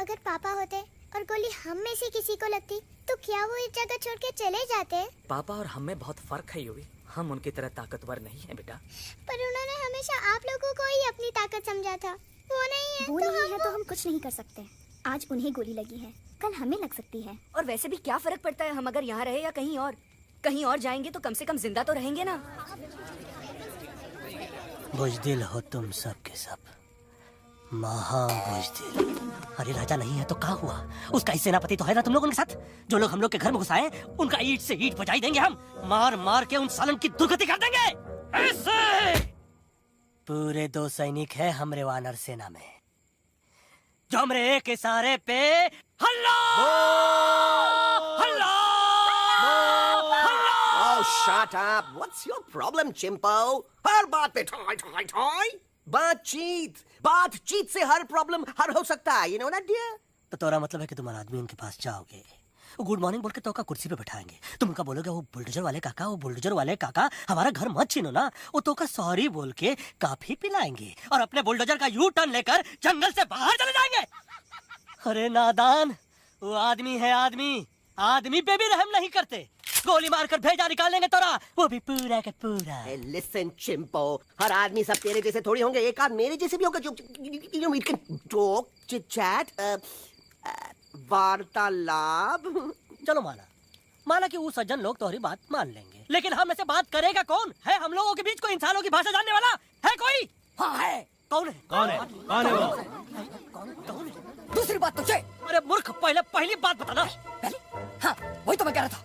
अगर पापा होते और गोली हम में से किसी को लगती तो क्या वो इस जगह छोड़ के चले जाते? पापा और हम में बहुत फर्क है यूवी। हम उनकी तरह ताकतवर नहीं है बेटा। पर उन्होंने हमेशा आप लोगों को ही अपनी ताकत समझा था। वो नहीं है, तो हम कुछ नहीं कर सकते। आज उन्हें गोली लगी है, कल हमें लग सकती है। और वैसे भी क्या फर्क पड़ता है, हम अगर यहाँ रहे या कहीं और जाएंगे तो कम से कम जिंदा तो रहेंगे ना। बुजदिल हो तुम सब के सब, महा बुजदिल। अरे राजा नहीं है तो क्या हुआ? उसका ही सेनापति तो है ना तुम लोगों के साथ। जो लोग हम लोग के घर में घुसाए उनका ईंट से ईंट बजाई देंगे हम। मार मार के उन सालन की दुर्गति कर देंगे ऐसे। पूरे 2 सैनिक है हमरे वानर सेना में जो हमरे एक इशारे पे हल्ला हल्ला। Oh, shut up! What's your problem, चिंपो? हर बात पे ठोय ठोय ठोय। बातचीत से हर प्रॉब्लम हल हो सकता है, you know that dear? तो तोरा मतलब है कि तुम आदमी उनके पास जाओगे, गुड मॉर्निंग बोल के तो का कुर्सी पे बैठाएंगे, तुम उनका बोलोगे वो बुलडोजर वाले काका हमारा घर मत छीनो ना, वो तो का सॉरी बोल के काफी पिलाएंगे और अपने बुलडोजर का यू टर्न लेकर जंगल से बाहर चले जाएंगे। अरे नादान, वो आदमी है आदमी पे भी रहम नहीं करते। गोली मारकर भेजा निकाल लेंगे तोरा, वो भी पूरा का पूरा। Hey, listen, चिंपो, हर आदमी सब तेरे जैसे थोड़ी होंगे, एक आध मेरे जैसे भी होगा जो we can talk, chit chat, वार्तालाप। चलो माना कि वो सज्जन लोग तुम्हारी बात मान लेंगे, लेकिन हम ऐसे बात करेगा कौन? है हम लोगों के बीच कोई इंसानों की भाषा जानने वाला है कोई? हाँ है। कौन है वो? दूसरी बात तो अरे मूर्ख, पहली बात बताना। हाँ, वही तो मैं कह रहा था।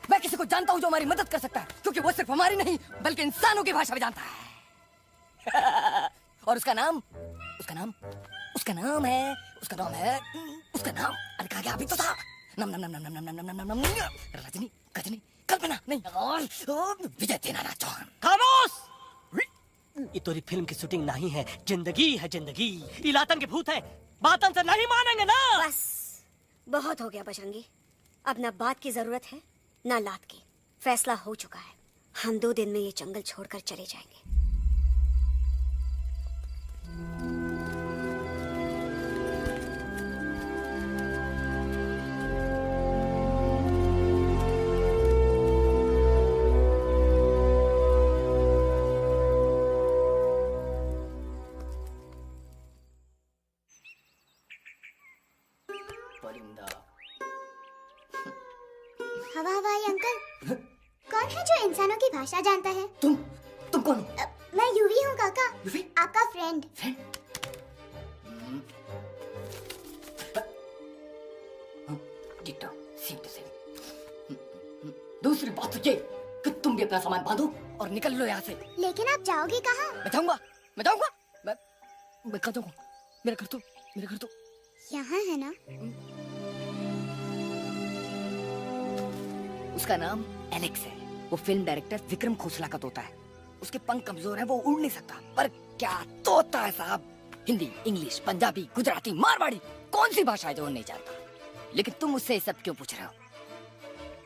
मैं किसी को जानता हूँ जो हमारी मदद कर सकता है, क्योंकि वो सिर्फ हमारी नहीं बल्कि इंसानों की भाषा भी जानता है। और उसका नाम है अरे कहा गया अभी तो था। नम रजनी कल्पना नहीं और विजय तेनालीराम चौहान। खामोश! ये तोरी फिल्म की शूटिंग नहीं है, जिंदगी। इलातन के भूत है, बातन से नहीं मानेंगे ना। बस बहुत हो गया बजरंगी, अब ना बात की जरूरत है ना लात की। फैसला हो चुका है, हम 2 दिन में ये जंगल छोड़कर चले जाएंगे। हवाई अंकल, कौन है जो इंसानों की भाषा जानता है? तुम कौन हो? मैं यूवी हूँ काका, यूवी? आपका फ्रेंड। दूसरी बात तो ये कि तुम भी अपना सामान बांधो और निकल लो यहाँ से। लेकिन आप जाओगे कहाँ? मैं जाऊंगा मैं कहाँ जाऊंगा? मेरा घर तो यहाँ है ना? उसका नाम एलेक्स है। वो फिल्म डायरेक्टर विक्रम खोसला का तोता है। उसके पंख कमजोर हैं, वो उड़ नहीं सकता, पर क्या तोता है साहब। हिंदी, इंग्लिश, पंजाबी, गुजराती, मारवाड़ी, कौन सी भाषा है जो वो नहीं जानता। लेकिन तुम उससे सब क्यों पूछ रहे हो?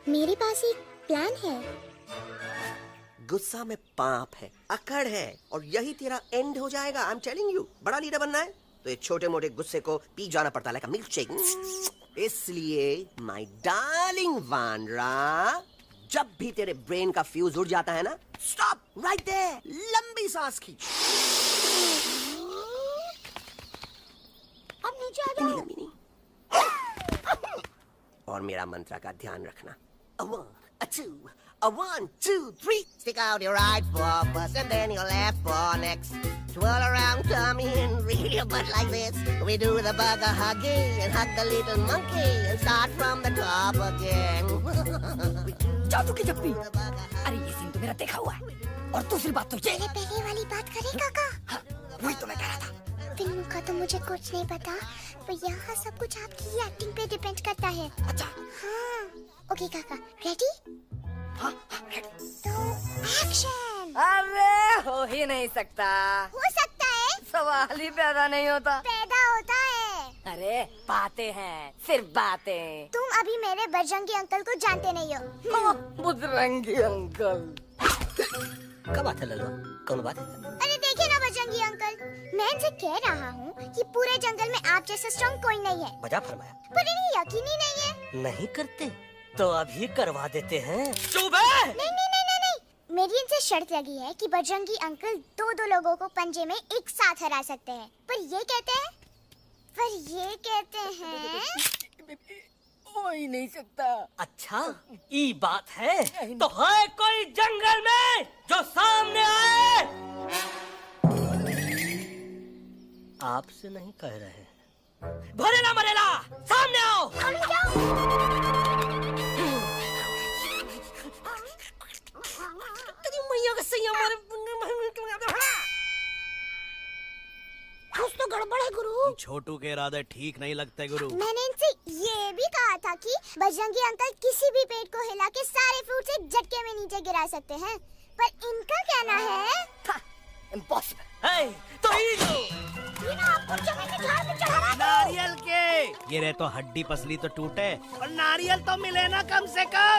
मेरे पास एक प्लान है। गुस्सा में पाप है, अकड़ है, और यही तेरा एंड हो जाएगा। आई एम टेलिंग यू, बड़ा लीडर बनना है तो ये छोटे मोटे गुस्से को पी जाना पड़ता है, मिल्क शेक। इसलिए माय डार्लिंग वानरा, जब भी तेरे ब्रेन का फ्यूज उड़ जाता है ना, स्टॉप राइट देयर, लंबी सांस खींच। अब नीचे आ जाओ। लंबी नहीं। और मेरा मंत्र का ध्यान रखना। A 1, a 2, a 1, 2, 3. Stick out your right paw first and then your left paw next. Twirl around, come in, reel your butt like this. We do the bugger hugging and hug the little monkey and start from the top again. जादू की जप्पी। अरे ये scene तो मेरा देखा हुआ है। और दूसरी बात तो ये। पहले वाली बात करें काका? हाँ, वही तो मैं कह रहा था। फिल्म का तो मुझे कुछ नहीं पता, पर यहाँ सब कुछ आपकी एक्टिंग पे डिपेंड करता है। अच्छा। हाँ, ओके काका, रेडी? हाँ, रेडी। तो एक्शन। अरे हो ही नहीं सकता। हो सकता है। सवाल ही पैदा नहीं होता। पैदा होता है। अरे बातें हैं, सिर्फ बातें। तुम अभी मेरे बजरंगी अंकल को जानते नहीं हो। बजरंगी अंकल। क्या बात है लल्लू? कौन बात है? अरे देखिए ना बजरंगी अंकल, मैं इनसे कह रहा हूँ कि पूरे जंगल में आप जैसा स्ट्रॉन्ग कोई नहीं है। मजा फरमाया। पर इन्हें यकीन ही नहीं है। नहीं करते तो अभी करवा देते हैं। चुप है। नहीं नहीं नहीं नहीं नहीं, मेरी इनसे शर्त लगी है कि बजरंगी अंकल दो लोगों को पंजे में एक साथ हरा सकते हैं। पर ये कहते हैं हो ही नहीं सकता। अच्छा ये बात है तो है कोई जंगल में जो सामने आए? आपसे नहीं कह रहे, भरेला मरेला सामने आओ। मैया का सही हमारे कुछ तो गड़बड़ है गुरु। छोटू के इरादे ठीक नहीं लगते गुरु। मैंने इनसे ये भी कहा था कि बजरंगी अंकल किसी भी पेड़ को हिला के सारे फ्रूट एक झटके में नीचे गिरा सकते हैं, पर इनका कहना है इम्पॉसिबल। तो ही लो। ये ना आपको चमेली के झाड़ पे चढ़ा रहा था। नारियल के गिरे तो हड्डी पसली तो टूटे और नारियल तो मिले ना कम से कम।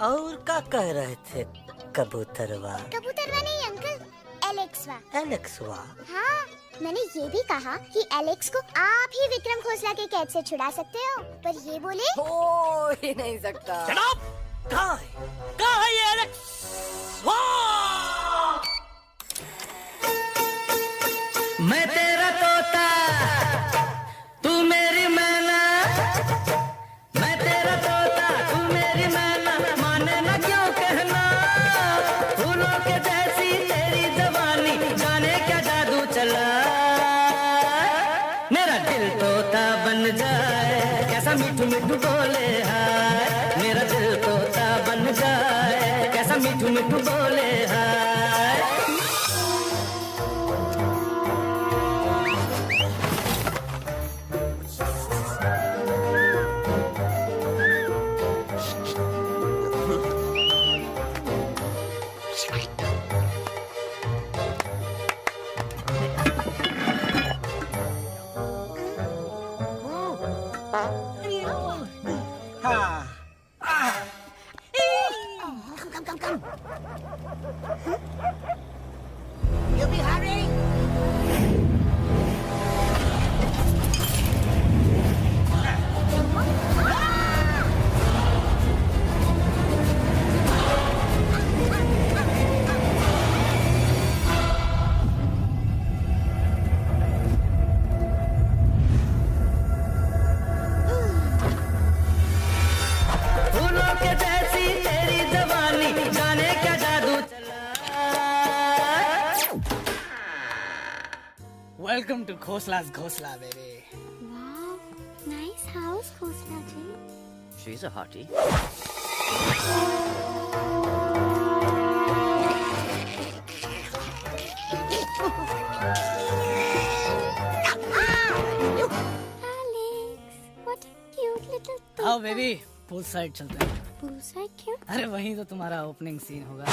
और क्या कह रहे थे कबूतरवा? कबूतरवा नहीं अंकल, एलेक्सवा। एलेक्सवा? हाँ, मैंने ये भी कहा कि एलेक्स को आप ही विक्रम खोसला के कैद से छुड़ा सकते हो, पर ये बोले हो ही नहीं सकता। जनाब कहाँ है ये एलेक्स? मैं तेरा तोता तू मेरी मैना, मैं तेरा तोता तू मेरी मैना, माने ना क्यों कहना, फूलों के जैसी तेरी जवानी, जाने क्या जादू चला, मेरा दिल तोता बन जाए, कैसा मिठू मिठू बोले हाय, मेरा दिल तोता बन जाए, कैसा मिठू मिठू बोले हाय। Welcome to Khosla's Ghosla, baby. Wow, nice house, Khosla ji. She's a hottie. Alex, what a cute little toy. आओ बेबी, पूल साइड चलते हैं। पूल साइड क्यों? अरे वहीं तो तुम्हारा ओपनिंग सीन होगा।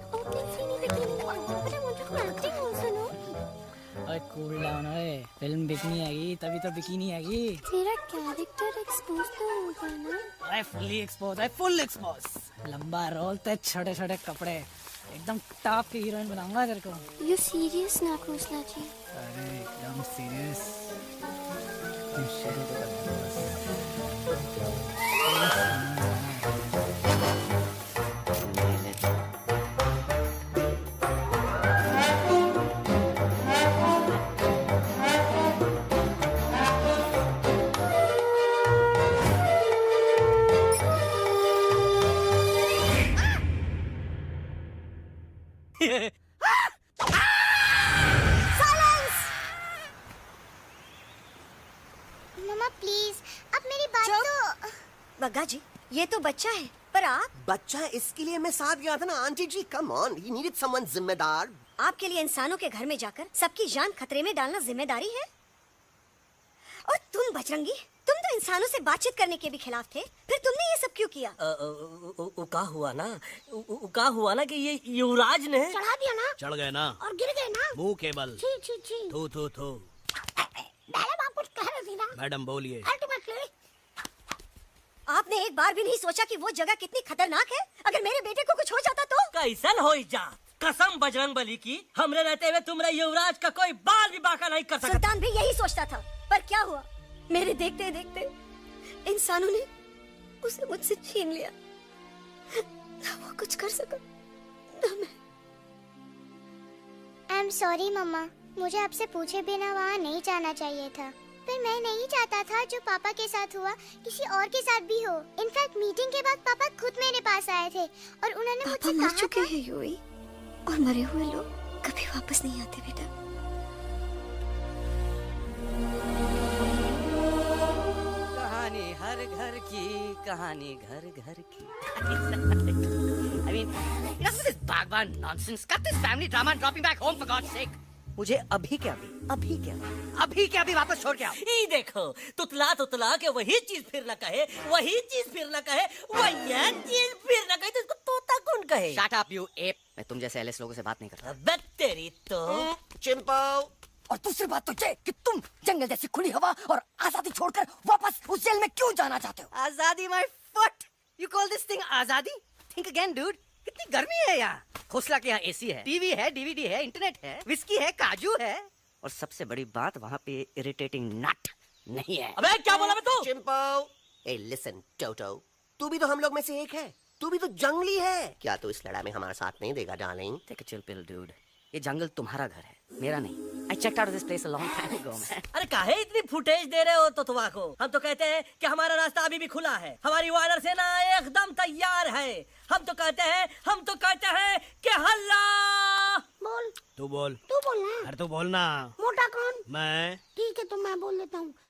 Opening scene ही बिकिनी में, but I want to do acting also, no? ओए कूल डाउन ओए, फिल्म बिकनी आएगी तभी तो बिकिनी आएगी। तेरा कैरेक्टर एक्सपोज तो होगा ना? I fully expose, I full expose. लंबा रोल ते छोटे छोटे कपड़े, एकदम टॉप की हीरोइन बनाऊंगा तेरे को। You serious ना खोसला जी? अरे एकदम सीरियस। तुम शुरू तो कर दो बस। मम्मा प्लीज, अब मेरी बात तो। बग्गा जी, ये तो बच्चा है, पर आप? बच्चा इसके लिए मैं साथ गया था ना aunty ji. Come on, he needed someone जिम्मेदार। आपके लिए इंसानों के घर में जाकर सबकी जान खतरे में डालना जिम्मेदारी है? और तुम बजरंगी, तुम तो इंसानों से बातचीत करने के भी खिलाफ थे, फिर तुमने ये सब क्यों किया? का हुआ ना कि ये युवराज ने चढ़ा दिया ना चढ़ गए ना और गिर गए ना। मुंह के बल। छी छी छी। थू थू थू। मैडम आप कुछ कह रही थी ना? मैडम बोलिए। अल्टीमेटली आपने एक बार भी नहीं सोचा कि वो जगह कितनी खतरनाक है? अगर मेरे बेटे को कुछ हो जाता तो? कैसन हो जा कसम बजरंग बली की, हमरे रहते हुए तुमरे युवराज का कोई बाल भी बाका नहीं कर सकता। सुल्तान भी यही सोचता था, पर क्या हुआ? मेरे देखते देखते इंसानों ने उसे मुझसे छीन लिया। ना वो कुछ कर सका, ना मैं। आई एम सॉरी मम्मा, मुझे आपसे पूछे बिना वहाँ नहीं जाना चाहिए था, पर मैं नहीं चाहता था जो पापा के साथ हुआ किसी और के साथ भी हो। इनफैक्ट मीटिंग के बाद पापा खुद मेरे पास आए थे और उन्होंने मुझसे मर कहा चुके था हैं यूई, और मरे हुए लोग कभी वापस नहीं आते बेटा। कहानी हर घर की, कहानी घर घर की। I mean, enough of this Bhagwan nonsense. Cut this family drama and drop me back home for God's sake. मुझे अभी क्या अभी वापस छोड़ के आओ। ई देखो, तुतला तुतला के वही चीज फिर न कहे, वही चीज फिर न कहे, वही चीज फिर न कहे, तो इसको तोता कौन कहे? Shut up, you ape. मैं तुम जैसे एलएस लोगों से बात नहीं करता। अबे तेरी तो। चिंपो, और दूसरी बात तो ये कि तुम जंगल जैसी खुली हवा और आजादी छोड़कर वापस उस जेल में क्यों जाना चाहते हो? आजादी my foot. You call this thing आजादी? Think again, dude. कितनी गर्मी है यहाँ। खोसला के यहाँ एसी है, टीवी है, डीवीडी है, इंटरनेट है, विस्की है, काजू है, और सबसे बड़ी बात वहाँ पे इरिटेटिंग नट नहीं है। अबे क्या बोला मैं तू? चिंपो, ए लिसन टोटो, तू भी तो हम लोग में से एक है, तू भी तो जंगली है। क्या तू इस लड़ाई में हमारा साथ नहीं देगा darling? Take a chill pill, dude. ये जंगल तुम्हारा घर है, मेरा नहीं। I checked out of this place a long time ago, man. अरे काहे इतनी फुटेज दे रहे हो तो तुम्हारा? हम तो कहते हैं कि हमारा रास्ता अभी भी खुला है, हमारी वानर सेना एकदम तैयार है। हम तो कहते हैं कि हल्ला। तू बोल। तू बोलना। अरे तू बोलना। मोटा कौन? मैं। ठीक है तो मैं बोल देता हूँ।